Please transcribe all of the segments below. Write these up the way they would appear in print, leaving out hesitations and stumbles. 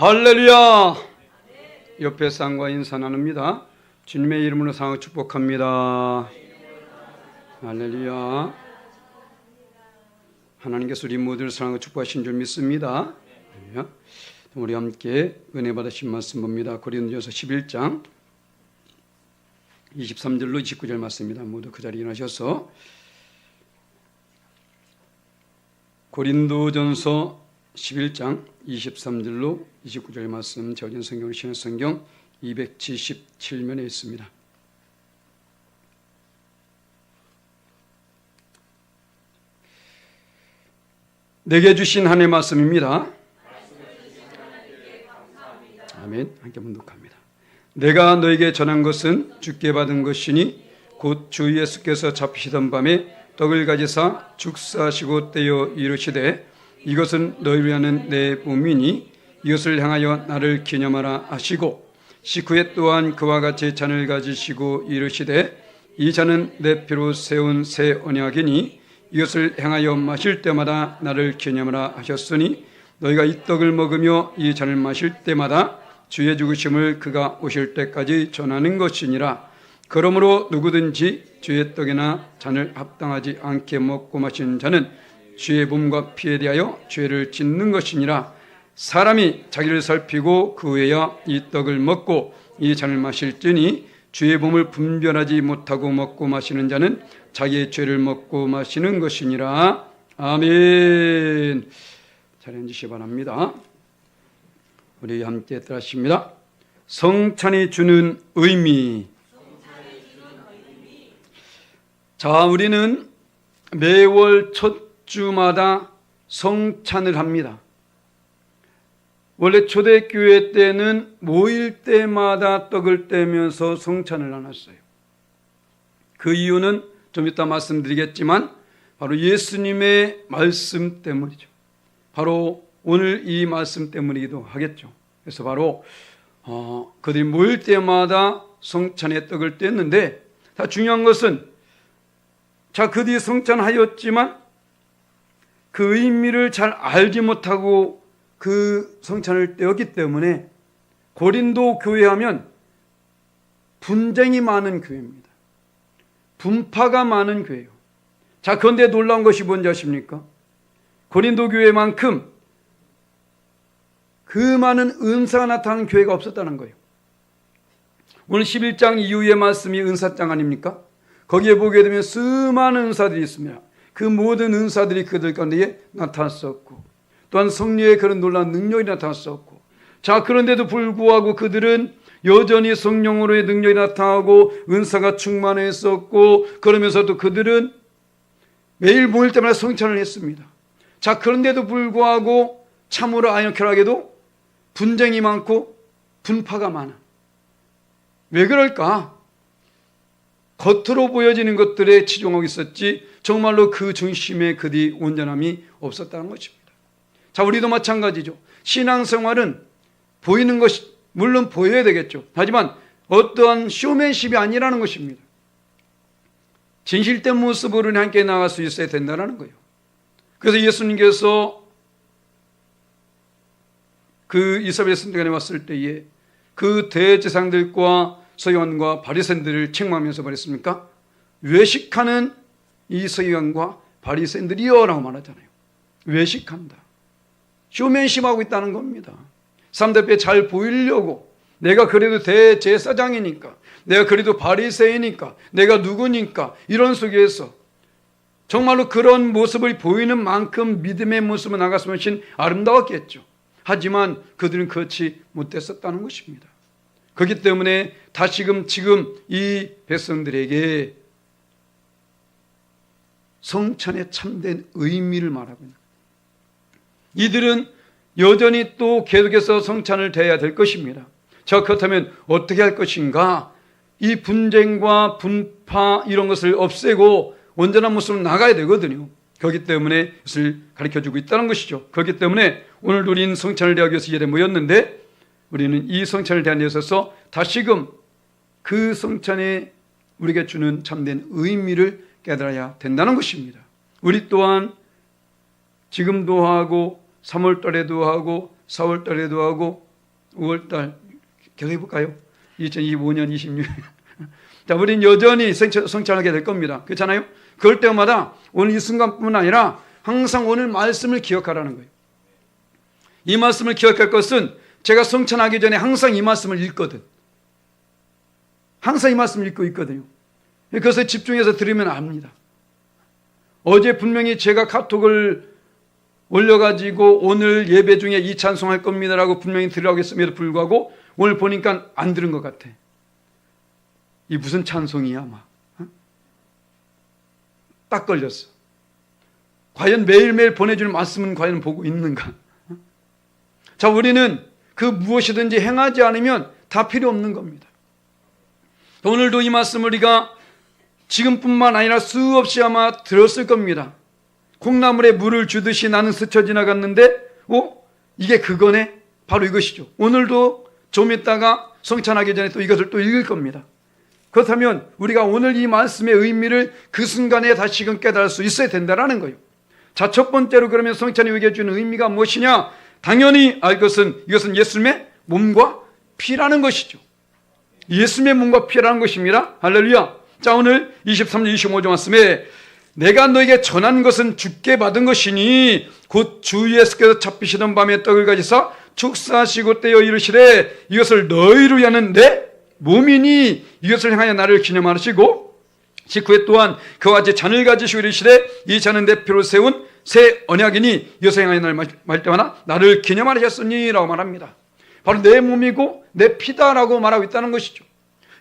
할렐루야. 옆에 쌍과 인사 나눕니다. 주님의 이름으로 상을 축복합니다. 할렐루야. 하나님께서 우리 모두를 사랑하고 축복하신 줄 믿습니다. 우리 함께 은혜 받으신 말씀 봅니다. 고린도전서 11장 23절로 29절 말씀입니다. 모두 그 자리에 일어나셔서 고린도전서 11장 23절로 29절 말씀 저전 성경을 신약 성경 277면에 있습니다. 내게 주신 하나님의 말씀입니다. 아멘. 함께 문독합니다. 내가 너에게 전한 것은 주께 받은 것이니 곧 주 예수께서 잡히시던 밤에 떡을 가지사 축사하시고 떼어 이르시되 이것은 너희를 위하는 내 몸이니 이것을 향하여 나를 기념하라 하시고 식후에 또한 그와 같이 잔을 가지시고 이르시되 이 잔은 내 피로 세운 새 언약이니 이것을 향하여 마실 때마다 나를 기념하라 하셨으니 너희가 이 떡을 먹으며 이 잔을 마실 때마다 주의 죽으심을 그가 오실 때까지 전하는 것이니라. 그러므로 누구든지 주의 떡이나 잔을 합당하지 않게 먹고 마시는 자는 주의 몸과 피에 대하여 죄를 짓는 것이니라. 사람이 자기를 살피고 그 후에야 이 떡을 먹고 이 잔을 마실지니 주의 몸을 분별하지 못하고 먹고 마시는 자는 자기의 죄를 먹고 마시는 것이니라. 아멘. 잘 앉으시기 바랍니다. 우리 함께 따라하십니다. 성찬이 주는 의미. 자, 우리는 매월 첫 주마다 성찬을 합니다. 원래 초대교회 때는 모일 때마다 떡을 떼면서 성찬을 나눴어요. 그 이유는 좀 이따 말씀드리겠지만 바로 예수님의 말씀 때문이죠. 바로 오늘 이 말씀 때문이기도 하겠죠. 그래서 바로 그들이 모일 때마다 성찬의 떡을 뗐는데, 다 중요한 것은 그들이 성찬하였지만 그 의미를 잘 알지 못하고 그 성찬을 떼었기 때문에 고린도 교회 하면 분쟁이 많은 교회입니다. 분파가 많은 교회예요. 그런데 놀라운 것이 뭔지 아십니까? 고린도 교회만큼 그 많은 은사가 나타나는 교회가 없었다는 거예요. 오늘 11장 이후의 말씀이 은사장 아닙니까? 거기에 보게 되면 수많은 은사들이 있습니다. 그 모든 은사들이 그들 가운데 나타났었고, 또한 성령의 그런 놀라운 능력이 나타났었고, 그런데도 불구하고 그들은 여전히 성령으로의 능력이 나타나고 은사가 충만했었고, 그러면서도 그들은 매일 모일 때마다 성찬을 했습니다. 그런데도 불구하고 참으로 아이러니하게도 분쟁이 많고 분파가 많아. 왜 그럴까? 겉으로 보여지는 것들에 치중하고 있었지 정말로 그 중심에 그들이 온전함이 없었다는 것입니다. 우리도 마찬가지죠. 신앙생활은 보이는 것이 물론 보여야 되겠죠. 하지만 어떠한 쇼맨십이 아니라는 것입니다. 진실된 모습으로 함께 나갈 수 있어야 된다는 거예요. 그래서 예수님께서 그 이스라엘 선대관에 왔을 때에 그 대제사장들과 서기관과 바리새인들을 책망하면서 말했습니까? 외식하는 이 서기관과 바리새인들이여라고 말하잖아요. 외식한다. 쇼맨십하고 있다는 겁니다. 사람들 앞에 잘 보이려고, 내가 그래도 대제사장이니까, 내가 그래도 바리새이니까, 내가 누구니까, 이런 속에서 정말로 그런 모습을 보이는 만큼 믿음의 모습을 나갔으면 훨씬 아름다웠겠죠. 하지만 그들은 그렇지 못했었다는 것입니다. 그렇기 때문에 다시금 지금 이 백성들에게 성찬의 참된 의미를 말하고 있는 거예요. 이들은 여전히 또 계속해서 성찬을 대해야 될 것입니다. 그렇다면 어떻게 할 것인가? 이 분쟁과 분파 이런 것을 없애고 온전한 모습으로 나가야 되거든요. 그렇기 때문에 그것을 가르쳐주고 있다는 것이죠. 그렇기 때문에 오늘 우리는 성찬을 대하기 위해서 이 자리에 모였는데, 우리는 이 성찬을 대하는 데 있어서 다시금 그 성찬에 우리에게 주는 참된 의미를 깨달아야 된다는 것입니다. 우리 또한 지금도 하고 3월달에도 하고 4월달에도 하고 5월달 계속 해볼까요? 2025년 26일. 자, 우린 여전히 성찬하게 될 겁니다. 그렇잖아요? 그럴 때마다 오늘 이 순간뿐만 아니라 항상 오늘 말씀을 기억하라는 거예요. 이 말씀을 기억할 것은 제가 성찬하기 전에 항상 이 말씀을 읽거든. 항상 이 말씀을 읽고 있거든요. 그것에 집중해서 들으면 압니다. 어제 분명히 제가 카톡을 올려가지고 오늘 예배 중에 이 찬송할 겁니다라고 분명히 들으라고 했음에도 불구하고 오늘 보니까 안 들은 것 같아. 이 무슨 찬송이야 막. 딱 걸렸어. 과연 매일매일 보내주는 말씀은 과연 보고 있는가? 자, 우리는 그 무엇이든지 행하지 않으면 다 필요 없는 겁니다. 오늘도 이 말씀을 우리가 지금뿐만 아니라 수없이 아마 들었을 겁니다. 콩나물에 물을 주듯이 나는 스쳐 지나갔는데 이게 그거네? 바로 이것이죠. 오늘도 좀 있다가 성찬하기 전에 또 이것을 또 읽을 겁니다. 그렇다면 우리가 오늘 이 말씀의 의미를 그 순간에 다시금 깨달을 수 있어야 된다는 거예요. 자, 첫 번째로 그러면 성찬이 우리에게 주는 의미가 무엇이냐? 당연히 알 것은 이것은 예수님의 몸과 피라는 것이죠. 예수님의 몸과 피라는 것입니다. 할렐루야. 자, 오늘 23절 25절 말씀에 내가 너에게 전한 것은 주께 받은 것이니 곧 주 예수께서 잡히시던 밤에 떡을 가지사 축사하시고 떼어 이르시되 이것을 너희를 위하는 내 몸이니 이것을 행하여 나를 기념하시고 19회 또한 그와 같이 잔을 가지시고 이르시되 이 잔은 내 피로 세운 새 언약이니 이것을 행하여 나를 말 때마다 나를 기념하셨으니 라고 말합니다. 바로 내 몸이고 내 피다라고 말하고 있다는 것이죠.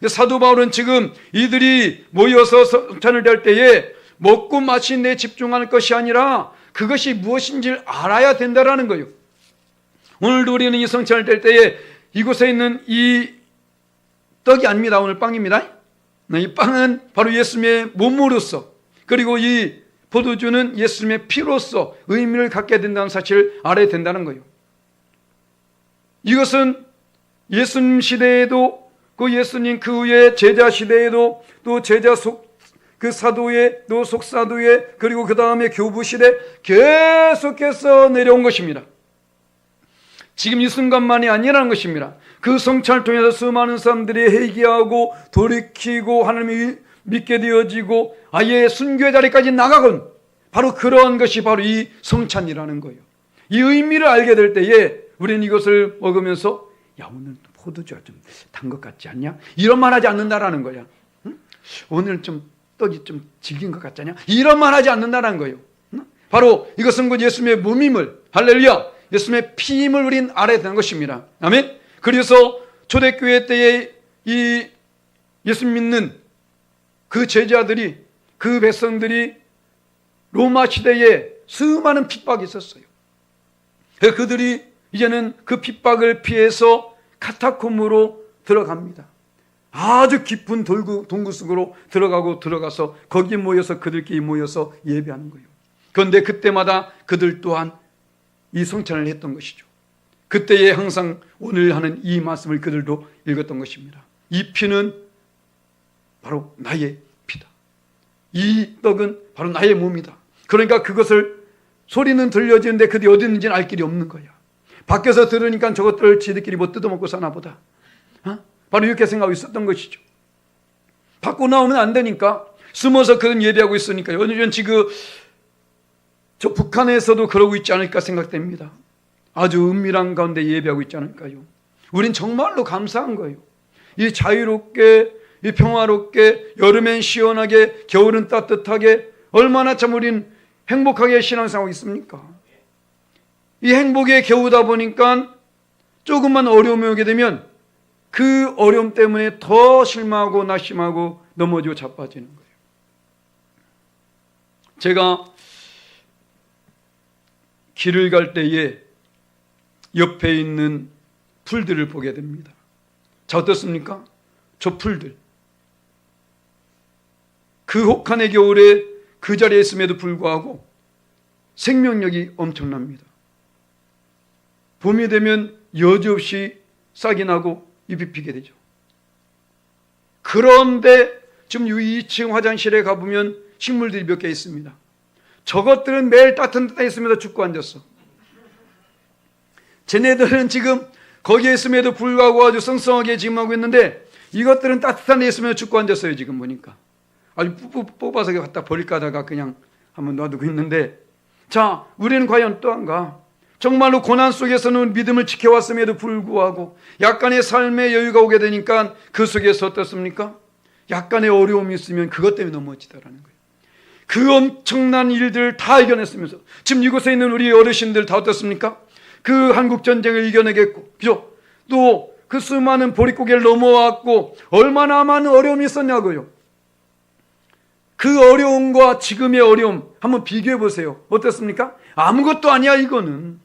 사도 바울은 지금 이들이 모여서 성찬을 될 때에 먹고 마신 데 집중할 것이 아니라 그것이 무엇인지를 알아야 된다는 거예요. 오늘도 우리는 이 성찬을 될 때에 이곳에 있는 이 떡이 아닙니다. 오늘 빵입니다. 이 빵은 바로 예수님의 몸으로서 그리고 이 포도주는 예수님의 피로서 의미를 갖게 된다는 사실을 알아야 된다는 거예요. 이것은 예수님 시대에도 그 예수님 그 후에 제자 시대에도 또 제자 그 사도의 또 속사도의 그리고 그 다음에 교부 시대 계속해서 내려온 것입니다. 지금 이 순간만이 아니라는 것입니다. 그 성찬을 통해서 수많은 사람들이 회개하고 돌이키고 하나님이 믿게 되어지고 아예 순교의 자리까지 나가건 바로 그러한 것이 바로 이 성찬이라는 거예요. 이 의미를 알게 될 때에 우리는 이것을 먹으면서 야, 오늘 포도주가 좀 단 것 같지 않냐? 이런 말 하지 않는다라는 거야. 응? 오늘 좀 떡이 좀 질긴 것 같지 않냐? 이런 말 하지 않는다라는 거예요. 응? 바로 이것은 곧 예수님의 몸임을, 할렐루야, 예수님의 피임을 우린 알아야 되는 것입니다. 아멘. 그래서 초대교회 때에 이 예수 믿는 그 제자들이 그 백성들이 로마 시대에 수많은 핍박이 있었어요. 그들이 이제는 그 핍박을 피해서 카타콤으로 들어갑니다. 아주 깊은 동굴 속으로 들어가서 거기 모여서 그들끼리 모여서 예배하는 거예요. 그런데 그때마다 그들 또한 이 성찬을 했던 것이죠. 그때에 항상 오늘 하는 이 말씀을 그들도 읽었던 것입니다. 이 피는 바로 나의 피다. 이 떡은 바로 나의 몸이다. 그러니까 그것을 소리는 들려지는데 그들이 어디 있는지는 알 길이 없는 거야. 밖에서 들으니까 저것들을 지들끼리 뭐 뜯어먹고 사나 보다. 바로 이렇게 생각하고 있었던 것이죠. 밖으로 나오면 안 되니까 숨어서 그런 예배하고 있으니까요. 어느 전 지금 저 북한에서도 그러고 있지 않을까 생각됩니다. 아주 은밀한 가운데 예배하고 있지 않을까요? 우린 정말로 감사한 거예요. 이 자유롭게, 이 평화롭게, 여름엔 시원하게, 겨울은 따뜻하게 얼마나 참 우린 행복하게 신앙생활하고 있습니까? 이 행복의 겨우다 보니까 조금만 어려움이 오게 되면 그 어려움 때문에 더 실망하고 낙심하고 넘어지고 자빠지는 거예요. 제가 길을 갈 때에 옆에 있는 풀들을 보게 됩니다. 자, 어떻습니까? 저 풀들. 그 혹한의 겨울에 그 자리에 있음에도 불구하고 생명력이 엄청납니다. 봄이 되면 여지없이 싹이 나고 잎이 피게 되죠. 그런데 지금 2층 화장실에 가보면 식물들이 몇 개 있습니다. 저것들은 매일 따뜻한 데에 있으면서 죽고 앉았어. 쟤네들은 지금 거기에 있음에도 불구하고 아주 성성하게 지금 하고 있는데, 이것들은 따뜻한 데 있으면 죽고 앉았어요. 지금 보니까 아주 뽑아서 갖다 버릴까 하다가 그냥 한번 놔두고 있는데, 자, 우리는 과연 또한가? 정말로 고난 속에서는 믿음을 지켜왔음에도 불구하고 약간의 삶의 여유가 오게 되니까 그 속에서 어떻습니까? 약간의 어려움이 있으면 그것 때문에 넘어지더라는 거예요. 그 엄청난 일들을 다 이겨냈으면서, 지금 이곳에 있는 우리 어르신들 다 어떻습니까? 그 한국전쟁을 이겨내겠고, 그죠? 또 그 수많은 보릿고개를 넘어왔고 얼마나 많은 어려움이 있었냐고요. 그 어려움과 지금의 어려움 한번 비교해 보세요. 어떻습니까? 아무것도 아니야 이거는.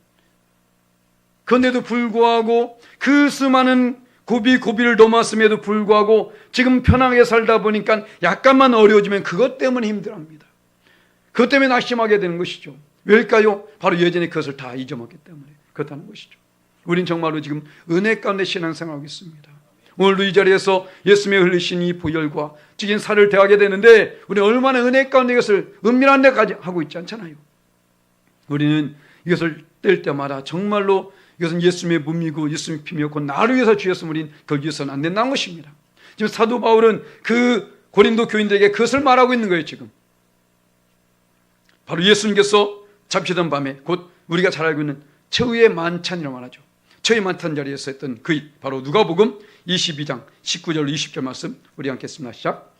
그런데도 불구하고 그 수많은 고비를 넘었음에도 불구하고 지금 편하게 살다 보니까 약간만 어려워지면 그것 때문에 힘들어합니다. 그것 때문에 낙심하게 되는 것이죠. 왜일까요? 바로 예전에 그것을 다 잊어먹기 때문에 그렇다는 것이죠. 우린 정말로 지금 은혜 가운데 신앙생활하고 있습니다. 오늘도 이 자리에서 예수님의 흘리신 이 보혈과 찢긴 살을 대하게 되는데, 우리는 얼마나 은혜 가운데 이것을 은밀한 데까지 하고 있지 않잖아요. 우리는 이것을 뗄 때마다 정말로 이것은 예수님의 몸이고 예수님의 피였고 나를 위해서 주셨으면 우리는 그걸 위해서는 안 된다는 것입니다. 지금 사도 바울은 그 고린도 교인들에게 그것을 말하고 있는 거예요. 지금 바로 예수님께서 잡히던 밤에, 곧 우리가 잘 알고 있는 최후의 만찬이라고 말하죠. 최후의 만찬 자리에서 했던 그 바로 누가복음 22장 19절 20절 말씀 우리 함께 읽습니다. 시작.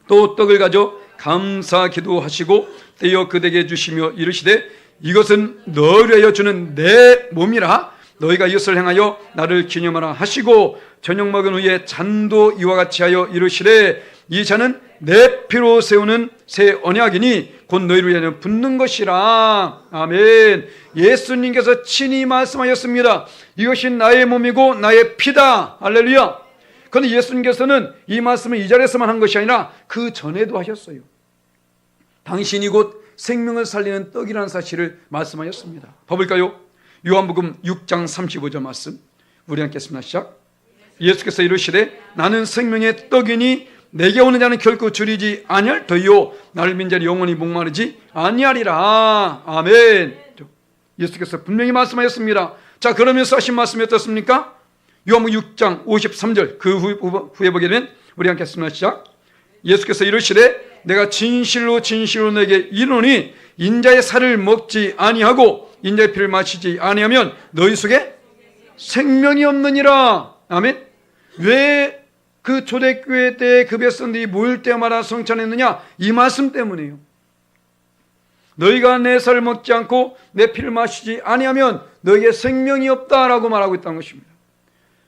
또 떡을 가져 감사 기도하시고 떼어 그들에게 주시며 이르시되, 이것은 너를 위하여 주는 내 몸이라. 너희가 이것을 행하여 나를 기념하라 하시고, 저녁 먹은 후에 잔도 이와 같이 하여 이르시되, 이 잔은 내 피로 세우는 새 언약이니 곧 너희를 위하여 붓는 것이라. 아멘. 예수님께서 친히 말씀하셨습니다. 이것이 나의 몸이고 나의 피다. 할렐루야. 그런데 예수님께서는 이 말씀을 이 자리에서만 한 것이 아니라 그 전에도 하셨어요. 당신이 곧 생명을 살리는 떡이라는 사실을 말씀하셨습니다. 봐볼까요? 요한복음 6장 35절 말씀 우리 함께 읽습니다. 시작. 예수께서 이르시되, 나는 생명의 떡이니 내게 오는 자는 결코 줄이지 아니할 터이요 나를 믿는 자는 영원히 목마르지 아니하리라. 아멘. 예수께서 분명히 말씀하셨습니다. 자, 그러면서 하신 말씀이 어떻습니까? 요한복음 6장 53절 그 후에 보게 되면 우리 함께 읽습니다. 시작. 예수께서 이르시되, 내가 진실로 진실로 내게 이르노니 인자의 살을 먹지 아니하고 인자의 피를 마시지 아니하면 너희 속에 생명이 없느니라. 아멘. 왜 그 초대교회 때 그 백성들이 모일 때마다 성찬했느냐? 이 말씀 때문이에요. 너희가 내 살을 먹지 않고 내 피를 마시지 아니하면 너희에게 생명이 없다라고 말하고 있다는 것입니다.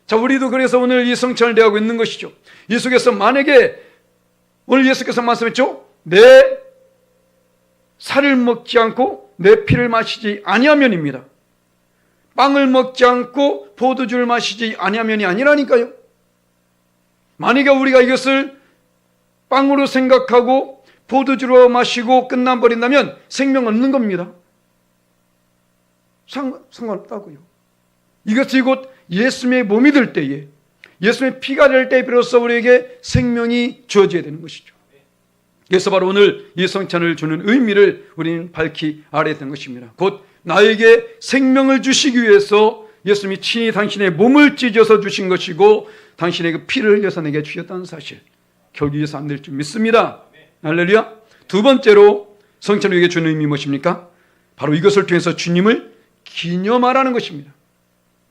자, 우리도 그래서 오늘 이 성찬을 대하고 있는 것이죠. 이 속에서 만약에 오늘 예수께서 말씀했죠. 내 살을 먹지 않고 내 피를 마시지 아니하면입니다. 빵을 먹지 않고 포도주를 마시지 아니하면이 아니라니까요. 만약에 우리가 이것을 빵으로 생각하고 포도주로 마시고 끝나버린다면 생명 없는 겁니다. 상관없다고요. 이것이 곧 예수님의 몸이 될 때에, 예수님의 피가 될 때에 비로소 우리에게 생명이 주어져야 되는 것이죠. 그래서 바로 오늘 이 성찬을 주는 의미를 우리는 밝히 알아야 되는 것입니다. 곧 나에게 생명을 주시기 위해서 예수님이 친히 당신의 몸을 찢어서 주신 것이고, 당신의 그 피를 흘려서 내게 주셨다는 사실, 결국에서 안 될 줄 믿습니다. 할렐루야. 두 번째로 성찬을 우리에게 주는 의미 무엇입니까? 바로 이것을 통해서 주님을 기념하라는 것입니다.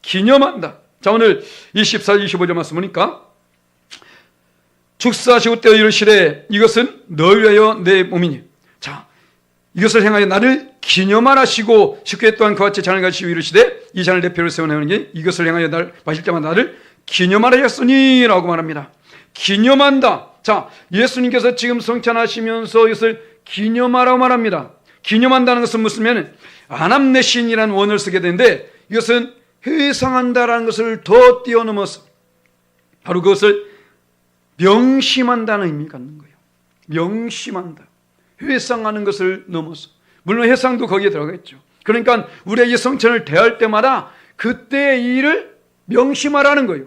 기념한다. 자, 오늘 24, 25절 말씀 보니까, 축사하시고 떼어 이르시되, 이것은 너를 위하여 내 몸이니. 자, 이것을 행하여 나를 기념하라시고, 19회 또한 그와 같이 잔을 가지시고 이르시되, 이 잔을 내 피로 세워내는 게 이것을 행하여 날 마실 때마다 나를 기념하라 하셨으니 라고 말합니다. 기념한다. 자, 예수님께서 지금 성찬하시면서 이것을 기념하라고 말합니다. 기념한다는 것은 무슨 안암내신이라는 원어를 쓰게 되는데, 이것은 회상한다라는 것을 더 뛰어넘어서 바로 그것을 명심한다는 의미가 갖는 거예요. 명심한다. 회상하는 것을 넘어서. 물론 회상도 거기에 들어가 있죠. 그러니까 우리가 이 성찬을 대할 때마다 그때의 일을 명심하라는 거예요.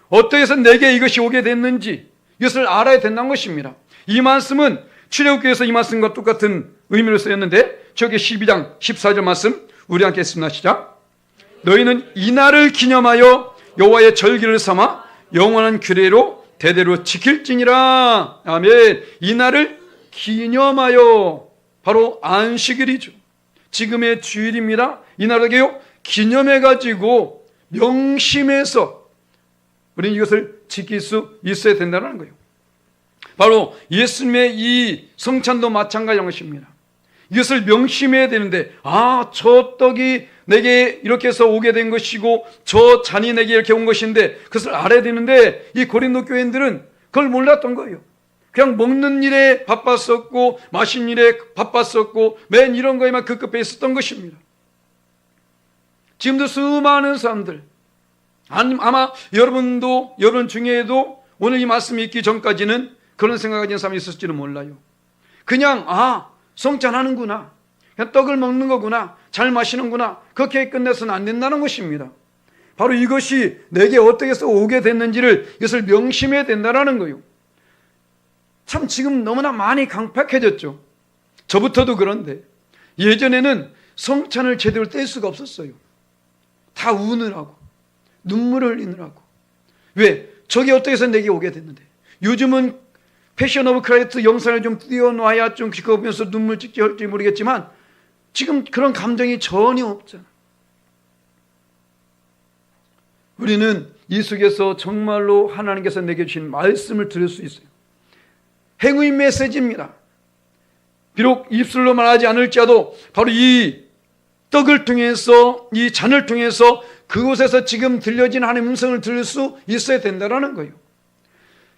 어떻게 해서 내게 이것이 오게 됐는지 이것을 알아야 된다는 것입니다. 이 말씀은 출애굽기에서 이 말씀과 똑같은 의미로 쓰였는데, 저기 12장 14절 말씀 우리 함께 읽습니다. 시작. 너희는 이 날을 기념하여 여호와의 절기를 삼아 영원한 규례로 대대로 지킬지니라. 아멘. 이 날을 기념하여, 바로 안식일이죠. 지금의 주일입니다. 이 날을 기념해가지고 명심해서 우리는 이것을 지킬 수 있어야 된다는 거예요. 바로 예수님의 이 성찬도 마찬가지인 것입니다. 이것을 명심해야 되는데, 저 떡이 내게 이렇게 해서 오게 된 것이고 저 잔이 내게 이렇게 온 것인데 그것을 알아야 되는데, 이 고린도 교인들은 그걸 몰랐던 거예요. 그냥 먹는 일에 바빴었고 마시는 일에 바빴었고 맨 이런 거에만 급급해 있었던 것입니다. 지금도 수많은 사람들, 아마 여러분 중에도 오늘 이 말씀이 있기 전까지는 그런 생각을 가진 사람이 있었을지는 몰라요. 그냥 성찬하는구나, 그냥 떡을 먹는 거구나, 잘 마시는구나, 그렇게 끝내서는 안 된다는 것입니다. 바로 이것이 내게 어떻게 해서 오게 됐는지를, 이것을 명심해야 된다는 거예요. 참 지금 너무나 많이 강팍해졌죠. 저부터도 그런데 예전에는 성찬을 제대로 뗄 수가 없었어요. 다 우느라고, 눈물을 흘리느라고. 왜? 저게 어떻게 해서 내게 오게 됐는데. 요즘은 패션 오브 크라이스트 영상을 좀 띄워놔야 좀 그거 보면서 눈물 찍지 할지 모르겠지만 지금 그런 감정이 전혀 없잖아. 우리는 이 속에서 정말로 하나님께서 내게 주신 말씀을 들을 수 있어요. 행의 메시지입니다. 비록 입술로 말하지 않을지라도 바로 이 떡을 통해서, 이 잔을 통해서 그곳에서 지금 들려진 하나님의 음성을 들을 수 있어야 된다는 거예요.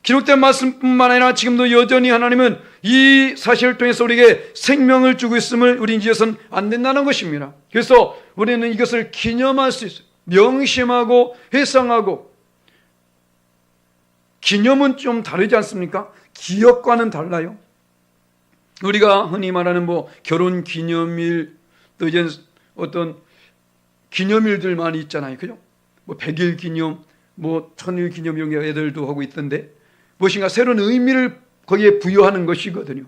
기록된 말씀뿐만 아니라 지금도 여전히 하나님은 이 사실을 통해서 우리에게 생명을 주고 있음을 우리는 잊어서는 안 된다는 것입니다. 그래서 우리는 이것을 기념할 수 있어요. 명심하고 회상하고. 기념은 좀 다르지 않습니까? 기억과는 달라요. 우리가 흔히 말하는 결혼 기념일, 또 이제 어떤 기념일들 많이 있잖아요. 그죠? 100일 기념, 1000일 기념 이런 게 애들도 하고 있던데 무엇인가 새로운 의미를 거기에 부여하는 것이거든요.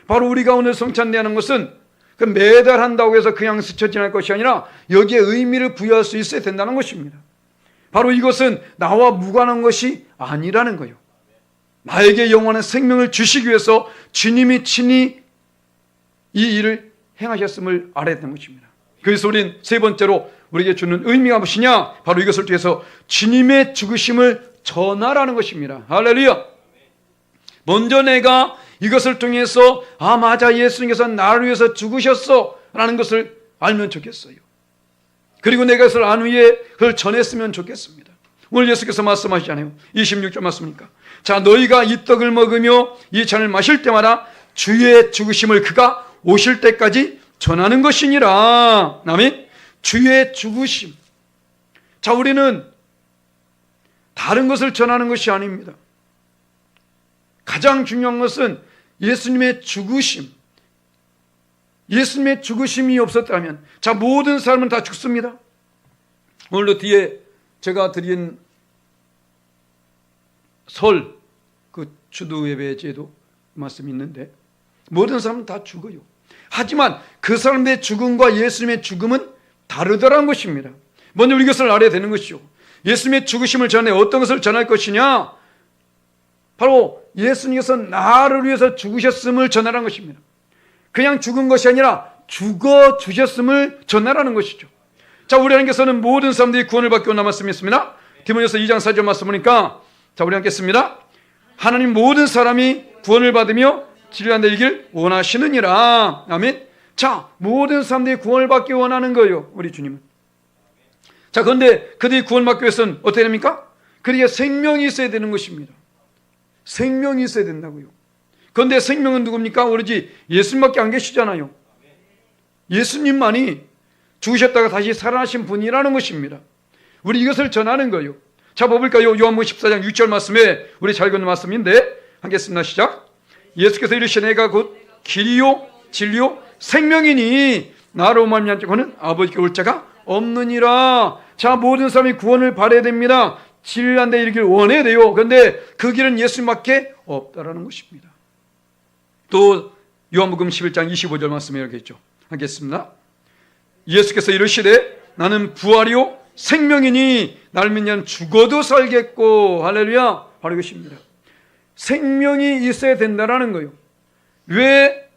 바로 우리가 오늘 성찬례하는 것은 매달 한다고 해서 그냥 스쳐 지날 것이 아니라 여기에 의미를 부여할 수 있어야 된다는 것입니다. 바로 이것은 나와 무관한 것이 아니라는 거예요. 나에게 영원한 생명을 주시기 위해서 주님이 친히 이 일을 행하셨음을 알아야 되는 것입니다. 그래서 우리는 세 번째로 우리에게 주는 의미가 무엇이냐? 바로 이것을 통해서 주님의 죽으심을 전하라는 것입니다. 할렐루야. 먼저 내가 이것을 통해서 맞아, 예수님께서 나를 위해서 죽으셨어 라는 것을 알면 좋겠어요. 그리고 내가 그것을 안 후에 그걸 전했으면 좋겠습니다. 오늘 예수께서 말씀하시잖아요. 26절 말씀이니까. 자, 너희가 이 떡을 먹으며 이 잔을 마실 때마다 주의 죽으심을 그가 오실 때까지 전하는 것이니라. 아멘. 주의 죽으심. 자, 우리는 다른 것을 전하는 것이 아닙니다. 가장 중요한 것은 예수님의 죽으심. 예수님의 죽으심이 없었다면, 자, 모든 사람은 다 죽습니다. 오늘도 뒤에 제가 드린 설, 주도 예배 제도 말씀이 있는데, 모든 사람은 다 죽어요. 하지만 그 사람들의 죽음과 예수님의 죽음은 다르다는 것입니다. 먼저 우리 이것을 알아야 되는 것이죠. 예수님의 죽으심을 전해 어떤 것을 전할 것이냐? 바로 예수님께서 나를 위해서 죽으셨음을 전하라는 것입니다. 그냥 죽은 것이 아니라 죽어 주셨음을 전하라는 것이죠. 자, 우리 하나님께서는 모든 사람들이 구원을 받기 원하는 말씀이 있습니다. 디모데후서 2장 4절 말씀 보니까, 자, 우리 함께 읽습니다. 하나님 모든 사람이 구원을 받으며 진리가 되길 원하시느니라. 아멘. 자, 모든 사람들이 구원을 받기 원하는 거예요, 우리 주님은. 자, 그런데 그들이 구원받기 위해서는 어떻게 됩니까? 그들에게 생명이 있어야 되는 것입니다. 생명이 있어야 된다고요. 그런데 생명은 누굽니까? 오로지 예수님밖에 안 계시잖아요. 예수님만이 죽으셨다가 다시 살아나신 분이라는 것입니다. 우리 이것을 전하는 거예요. 자, 볼까요? 요한복음 14장 6절 말씀에 우리 잘 읽는 말씀인데, 하겠습니다. 시작. 예수께서 이르시되 내가 곧 길이요 진리요 생명이니 나로 말미암지 고는 아버지께 올 자가 없느니라. 자, 모든 사람이 구원을 받아야 됩니다. 진리한 데 이르기를 원해야 돼요. 그런데 그 길은 예수님밖에 없다라는 것입니다. 또 요한복음 11장 25절 말씀에 이렇게 있죠. 하겠습니다. 예수께서 이르시되 나는 부활이요 생명이니 나를 믿는 죽어도 살겠고. 할렐루야. 바로 이것입니다. 생명이 있어야 된다라는 거예요. 왜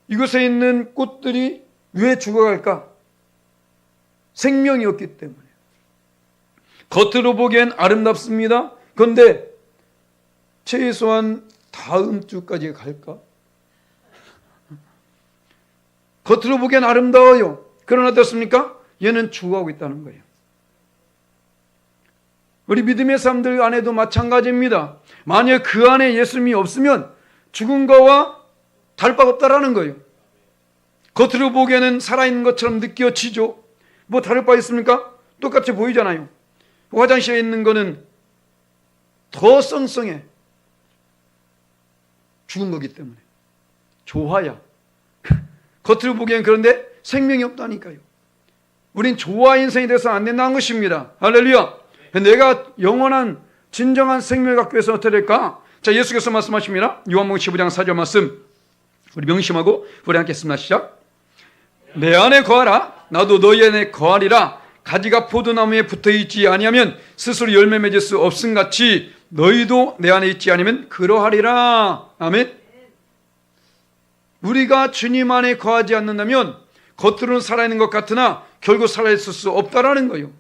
이곳에 있는 꽃들이 왜 죽어갈까? 생명이 없기 때문에. 겉으로 보기엔 아름답습니다. 그런데 최소한 다음 주까지 갈까? 겉으로 보기엔 아름다워요. 그러나 어떻습니까? 얘는 죽어가고 있다는 거예요. 우리 믿음의 사람들 안에도 마찬가지입니다. 만약 그 안에 예수님이 없으면 죽은 거와 다를 바가 없다라는 거예요. 겉으로 보기에는 살아있는 것처럼 느껴지죠. 뭐 다를 바 있습니까? 똑같이 보이잖아요. 화장실에 있는 거는 더 썽썽해. 죽은 거기 때문에. 조화야. 겉으로 보기엔 그런데 생명이 없다니까요. 우린 조화 인생이 돼서 안 된다는 것입니다. 할렐루야. 내가 영원한 진정한 생명을 갖기 위해서 어떻게 될까? 자, 예수께서 말씀하십니다. 요한복음 15장 4절 말씀 우리 명심하고 우리 함께 읽습니다. 시작. 내 안에 거하라 나도 너희 안에 거하리라. 가지가 포도나무에 붙어있지 아니하면 스스로 열매 맺을 수 없음같이 너희도 내 안에 있지 않으면 그러하리라. 아멘. 우리가 주님 안에 거하지 않는다면 겉으로는 살아있는 것 같으나 결국 살아있을 수 없다라는 거예요.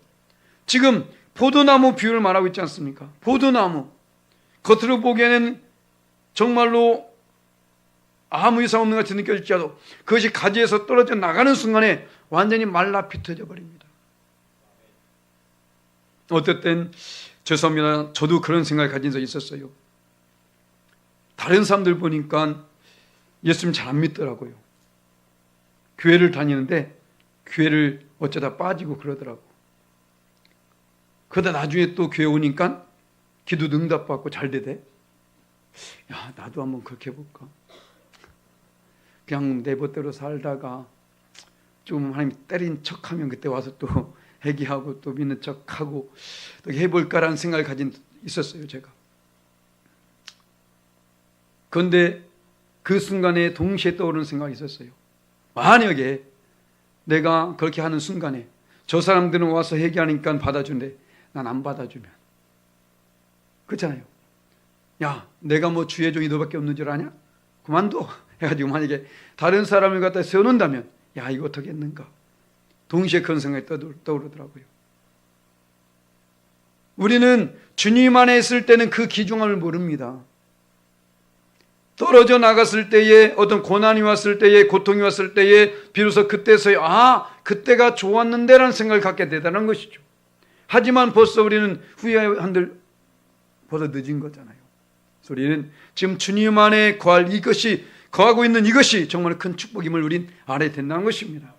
지금 포도나무 비유를 말하고 있지 않습니까? 포도나무 겉으로 보기에는 정말로 아무 이상 없는 것 같이 느껴질지라도 그것이 가지에서 떨어져 나가는 순간에 완전히 말라 비틀어져 버립니다. 어떨 땐 죄송합니다. 저도 그런 생각을 가진 적이 있었어요. 다른 사람들 보니까 예수님 잘 안 믿더라고요. 교회를 다니는데 교회를 어쩌다 빠지고 그러더라고. 그러다 나중에 또 교회 오니까 기도도 응답받고 잘 되대. 야, 나도 한번 그렇게 해볼까? 그냥 내 멋대로 살다가 좀 하나님 때린 척하면 그때 와서 또 회개하고 또 믿는 척하고 또 해볼까라는 생각을 가진 있었어요, 제가. 그런데 그 순간에 동시에 떠오르는 생각이 있었어요. 만약에 내가 그렇게 하는 순간에 저 사람들은 와서 회개하니까 받아준대. 난 안 받아주면. 그렇잖아요. 야, 내가 뭐 주의 종이 너밖에 없는 줄 아냐? 그만둬. 해가지고 만약에 다른 사람을 갖다 세워놓는다면 야, 이거 어떻게 했는가? 동시에 그런 생각이 떠오르더라고요. 우리는 주님 안에 있을 때는 그 귀중함을 모릅니다. 떨어져 나갔을 때에 어떤 고난이 왔을 때에 고통이 왔을 때에 비로소 그때서야 그때가 좋았는데 라는 생각을 갖게 되다는 것이죠. 하지만 벌써 우리는 후회한들 벌써 늦은 거잖아요. 그래서 우리는 지금 주님 안에 거하고 있는 이것이 정말 큰 축복임을 우린 알아야 된다는 것입니다.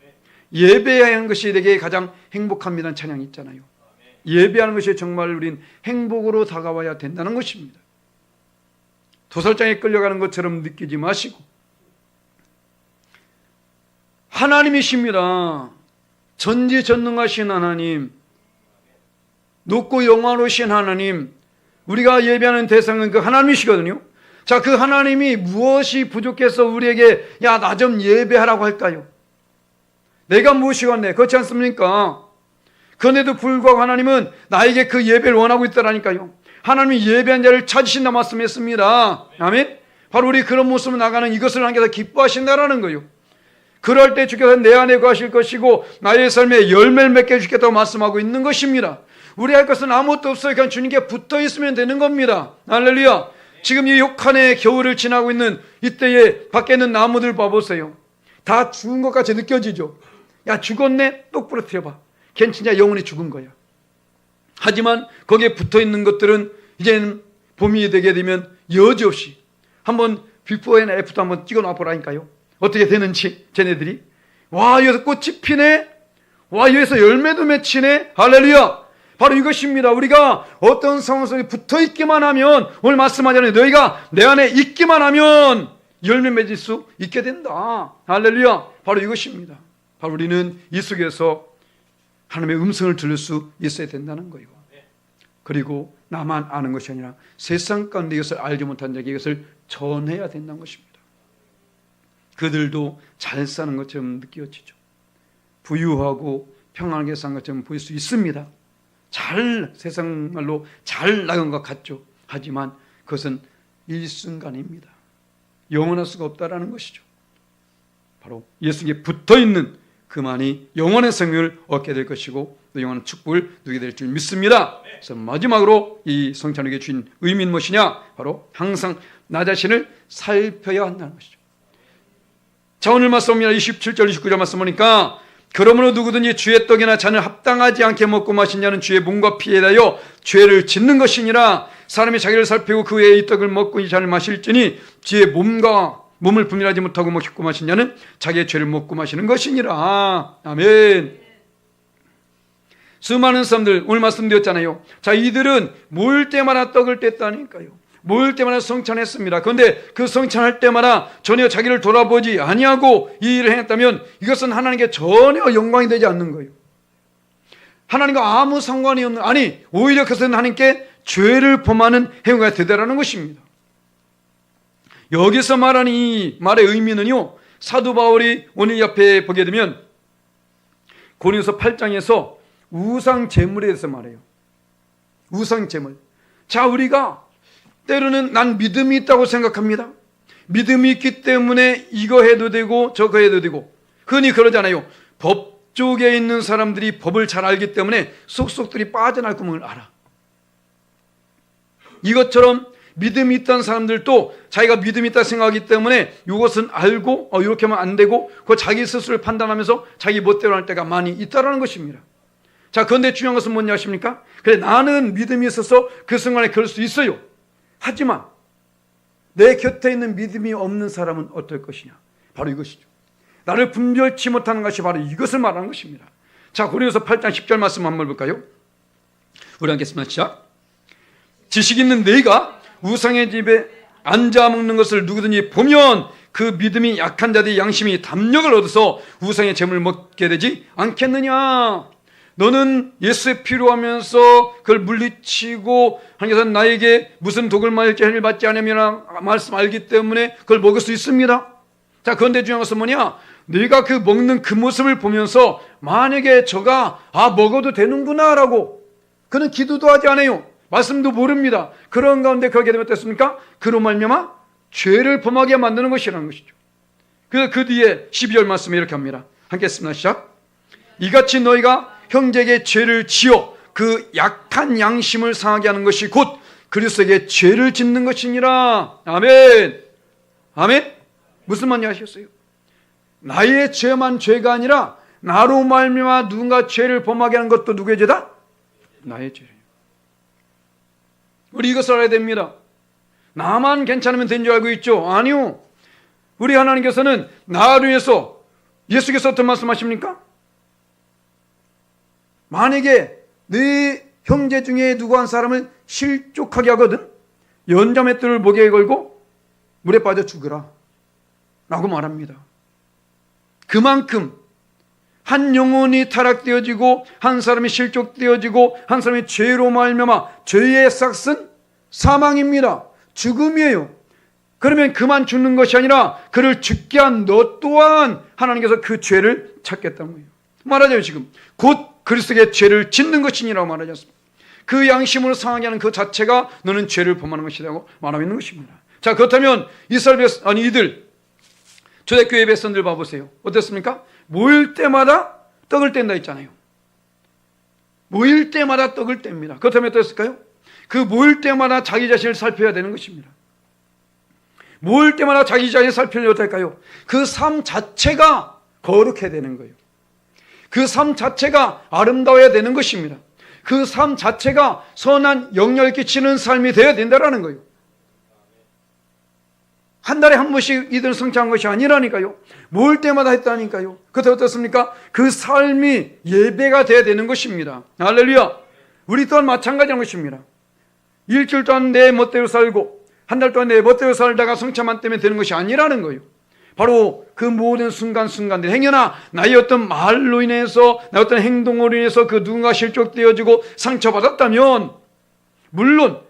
예배하는 것이 내게 가장 행복합니다는 찬양이 있잖아요. 예배하는 것이 정말 우린 행복으로 다가와야 된다는 것입니다. 도살장에 끌려가는 것처럼 느끼지 마시고 하나님이십니다. 전지전능하신 하나님, 높고 영화로우신 하나님, 우리가 예배하는 대상은 그 하나님이시거든요. 자, 그 하나님이 무엇이 부족해서 우리에게 야, 나 좀 예배하라고 할까요? 내가 무엇이겠네? 그렇지 않습니까? 그런데도 불구하고 하나님은 나에게 그 예배를 원하고 있다라니까요. 하나님이 예배한 자를 찾으신다 말씀했습니다. 아멘. 바로 우리 그런 모습으로 나가는 이것을 하나님께서 기뻐하신다라는 거예요. 그럴 때 주께서 내 안에 거하실 것이고 나의 삶에 열매를 맺게 해주겠다고 말씀하고 있는 것입니다. 우리 할 것은 아무것도 없어요. 그냥 주님께 붙어 있으면 되는 겁니다. 할렐루야. 지금 이 욕한의 겨울을 지나고 있는 이때에 밖에 있는 나무들 봐보세요. 다 죽은 것 같이 느껴지죠. 야, 죽었네? 똑 부러뜨려봐. 걔는 진짜 영원히 죽은 거야. 하지만 거기에 붙어있는 것들은 이제는 봄이 되게 되면 여지없이 한번 비포 앤 애프터 한번 찍어놔 보라니까요. 어떻게 되는지 쟤네들이. 와, 여기서 꽃이 피네. 와, 여기서 열매도 맺히네. 할렐루야. 바로 이것입니다. 우리가 어떤 상황 속에 붙어있기만 하면, 오늘 말씀하잖아요. 너희가 내 안에 있기만 하면 열매 맺을 수 있게 된다. 할렐루야. 바로 이것입니다. 바로 우리는 이 속에서 하나님의 음성을 들을 수 있어야 된다는 거예요. 그리고 나만 아는 것이 아니라 세상 가운데 이것을 알지 못한 자에게 이것을 전해야 된다는 것입니다. 그들도 잘 사는 것처럼 느껴지죠. 부유하고 평안하게 산 것처럼 보일 수 있습니다. 잘, 세상 말로 잘 나간 것 같죠. 하지만 그것은 일순간입니다. 영원할 수가 없다라는 것이죠. 바로 예수님께 붙어있는 그만이 영원의 생명을 얻게 될 것이고 또 영원한 축복을 누리게 될 줄 믿습니다. 그래서 마지막으로 이 성찬에게 주신 의미는 무엇이냐? 바로 항상 나 자신을 살펴야 한다는 것이죠. 자, 오늘 말씀입니다. 27절 29절 말씀 보니까 그러므로 누구든지 주의 떡이나 잔을 합당하지 않게 먹고 마신 자는 주의 몸과 피에 대하여 죄를 짓는 것이니라. 사람이 자기를 살피고 그 외에 이 떡을 먹고 이 잔을 마실지니 주의 몸을 분별하지 못하고 먹고 마신 자는 자기의 죄를 먹고 마시는 것이니라. 아멘. 수많은 사람들 오늘 말씀드렸잖아요. 자, 이들은 모일 때마다 떡을 뗐다니까요. 모일 때마다 성찬했습니다. 그런데 그 성찬할 때마다 전혀 자기를 돌아보지 아니하고 이 일을 행했다면 이것은 하나님께 전혀 영광이 되지 않는 거예요. 하나님과 아무 상관이 없는, 아니 오히려 그것은 하나님께 죄를 범하는 행위가 되더라는 것입니다. 여기서 말하는 이 말의 의미는요, 사도 바울이 오늘 옆에 보게 되면 고린도서 8장에서 우상 제물에 대해서 말해요. 우상 제물. 자, 우리가 때로는 난 믿음이 있다고 생각합니다. 믿음이 있기 때문에 이거 해도 되고 저거 해도 되고, 흔히 그러잖아요. 법 쪽에 있는 사람들이 법을 잘 알기 때문에 속속들이 빠져날 구멍을 알아. 이것처럼 믿음이 있던 사람들도 자기가 믿음이 있다 생각하기 때문에 이것은 알고 이렇게 하면 안 되고 그 자기 스스로를 판단하면서 자기 멋대로 할 때가 많이 있다라는 것입니다. 자, 그런데 중요한 것은 뭔지 아십니까? 그래, 나는 믿음이 있어서 그 순간에 그럴 수 있어요. 하지만 내 곁에 있는 믿음이 없는 사람은 어떨 것이냐? 바로 이것이죠. 나를 분별치 못하는 것이 바로 이것을 말하는 것입니다. 자, 고린도서 8장 10절 말씀 한번 볼까요? 우리 함께했습니다. 시작. 지식 있는 너희가 우상의 집에 앉아 먹는 것을 누구든지 보면 그 믿음이 약한 자들의 양심이 담력을 얻어서 우상의 재물을 먹게 되지 않겠느냐? 너는 예수의 피로 하면서 그걸 물리치고 하나님께서 나에게 무슨 독을 맞을지 해를 받지 않으면 말씀 알기 때문에 그걸 먹을 수 있습니다. 자, 그런데 중요한 것은 뭐냐? 네가 그 먹는 그 모습을 보면서 만약에 저가 먹어도 되는구나 라고, 그는 기도도 하지 않아요. 말씀도 모릅니다. 그런 가운데 그렇게 되면 어떻습니까? 그로 말미암아 죄를 범하게 만드는 것이라는 것이죠. 그래서 그 뒤에 12절 말씀에 이렇게 합니다. 함께 했습니다. 시작. 이같이 너희가 형제에게 죄를 지어 그 약한 양심을 상하게 하는 것이 곧 그리스도에게 죄를 짓는 것이니라. 아멘. 아멘. 무슨 말인지 아시겠어요? 나의 죄만 죄가 아니라 나로 말미암아 누군가 죄를 범하게 하는 것도 누구의 죄다? 나의 죄예요. 우리 이것을 알아야 됩니다. 나만 괜찮으면 된 줄 알고 있죠? 아니요. 우리 하나님께서는 나를 위해서, 예수께서 어떤 말씀하십니까? 만약에 네 형제 중에 누구 한 사람을 실족하게 하거든 연자맷돌을 목에 걸고 물에 빠져 죽으라 라고 말합니다. 그만큼 한 영혼이 타락되어지고 한 사람이 실족되어지고 한 사람이 죄로 말미암아 죄의 삭은 사망입니다. 죽음이에요. 그러면 그만 죽는 것이 아니라 그를 죽게 한 너 또한 하나님께서 그 죄를 찾겠다는 거예요. 말하자면 지금 곧 그리스도에게 죄를 짓는 것이니라고 말하지 않습니까? 그 양심으로 상하게 하는 그 자체가 너는 죄를 범하는 것이라고 말하고 있는 것입니다. 자, 그렇다면 이들 초대교회 백성들 봐보세요. 어땠습니까? 모일 때마다 떡을 뗀다 했잖아요. 모일 때마다 떡을 뗍니다. 그렇다면 어땠을까요? 그 모일 때마다 자기 자신을 살펴야 되는 것입니다. 모일 때마다 자기 자신을 살피려면 어떨까요? 그 삶 자체가 거룩해야 되는 거예요. 그 삶 자체가 아름다워야 되는 것입니다. 그 삶 자체가 선한 영향을 끼치는 삶이 되어야 된다는 거예요. 한 달에 한 번씩 이들 성찬한 것이 아니라니까요. 모일 때마다 했다니까요. 그때 어떻습니까? 그 삶이 예배가 되어야 되는 것입니다. 할렐루야. 우리 또한 마찬가지인 것입니다. 일주일 동안 내 멋대로 살고 한 달 동안 내 멋대로 살다가 성찬만 때문에 되는 것이 아니라는 거예요. 바로 그 모든 순간순간들, 행여나 나의 어떤 말로 인해서, 나의 어떤 행동으로 인해서 그 누군가 실족되어지고 상처받았다면, 물론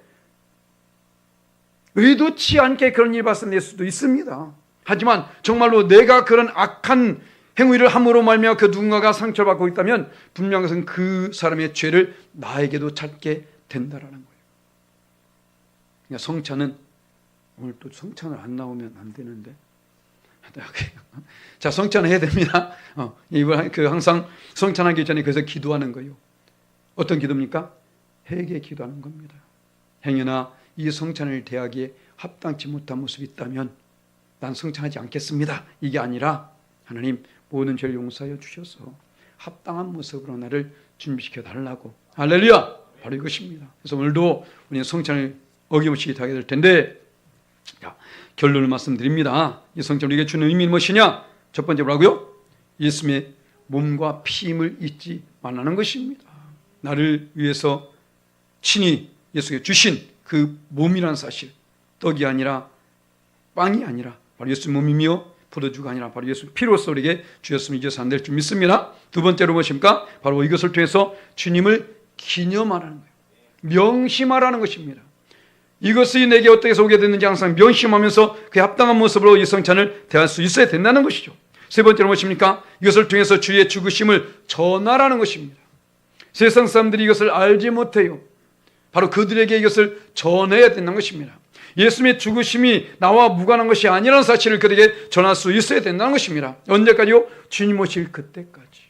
의도치 않게 그런 일이 발생될 수도 있습니다. 하지만 정말로 내가 그런 악한 행위를 함으로 말미암아 그 누군가가 상처를 받고 있다면 분명한 것은 그 사람의 죄를 나에게도 찾게 된다라는 거예요. 그러니까 성찬은, 오늘 또 성찬을 안 나오면 안 되는데, 자, 성찬을 해야 됩니다. 이걸 항상 성찬하기 전에 그래서 기도하는 거예요. 어떤 기도입니까? 회개 기도하는 겁니다. 행여나 이 성찬을 대하기에 합당치 못한 모습이 있다면 난 성찬하지 않겠습니다. 이게 아니라 하나님 모든 죄를 용서하여 주셔서 합당한 모습으로 나를 준비시켜 달라고. 할렐루야! 바로 이것입니다. 그래서 오늘도 우리는 성찬을 어김없이 하게 될 텐데, 자, 결론을 말씀드립니다. 이 성찬을 우리에게 주는 의미는 무엇이냐? 첫 번째 뭐라고요? 예수님의 몸과 피임을 잊지 말라는 것입니다. 나를 위해서 친히 예수께 주신 그 몸이라는 사실, 떡이 아니라 빵이 아니라 바로 예수 몸이며 포도주가 아니라 바로 예수 피로써 우리에게 주셨으면 잊어서 안 될 줄 믿습니다. 두 번째로 무엇입니까? 바로 이것을 통해서 주님을 기념하라는 거예요. 명심하라는 것입니다. 이것이 내게 어떻게 해서 오게 됐는지 항상 명심하면서 그에 합당한 모습으로 이 성찬을 대할 수 있어야 된다는 것이죠. 세 번째로 무엇입니까? 이것을 통해서 주의 죽으심을 전하라는 것입니다. 세상 사람들이 이것을 알지 못해요. 바로 그들에게 이것을 전해야 된다는 것입니다. 예수님의 죽으심이 나와 무관한 것이 아니라는 사실을 그들에게 전할 수 있어야 된다는 것입니다. 언제까지요? 주님 오실 그때까지.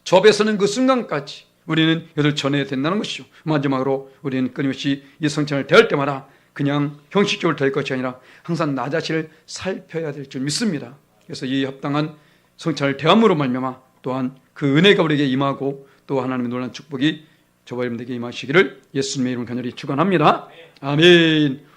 접에서는 그 순간까지 우리는 이것을 전해야 된다는 것이죠. 마지막으로 우리는 끊임없이 이 성찬을 대할 때마다 그냥 형식적으로 될 것이 아니라 항상 나 자신을 살펴야 될 줄 믿습니다. 그래서 이 합당한 성찬을 대함으로 말미암아 또한 그 은혜가 우리에게 임하고 또 하나님의 놀라운 축복이 저와 여러분들에게 임하시기를 예수님의 이름으로 간절히 축원합니다. 아멘.